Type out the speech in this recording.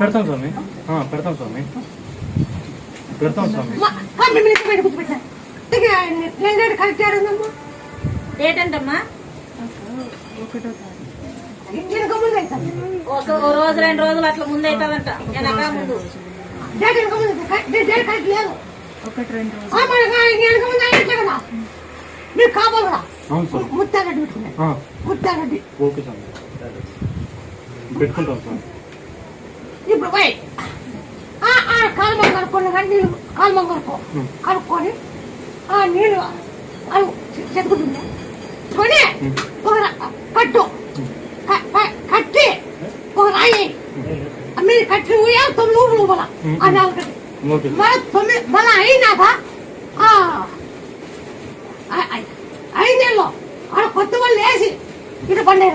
పెడతాం స్వామి, పెడతాం స్వామి, పెడతాం స్వామి. ఏంటంటమ్మా? ఒక రోజు 2 రోజులు అట్లా ముందు అవుతుందంట. వెనక ముందు మీరు కావాలి కదా ముత్తాగడ్డి పెట్టుకున్నాను. ముత్తాగడ్డి ఓకే స్వామి, పెట్టుకుంటాం స్వామి. ఇప్పుడు పోయి కాలుమంగ కలుపుకున్నా కానీ నీళ్ళు కాలుమంగ కలుపుకొని ఆ నీళ్ళు అది చెతుకుతుంది కొని ఒక కట్టు కట్టి ఒక రాయి మీరు కట్టి ఊయాలి 9 ఊళ్ళు మళ్ళా ఆ 4 మళ్ళా అయినాక 5 నెలలో ఆడ కొత్త వాళ్ళు వేసి ఇటు పండే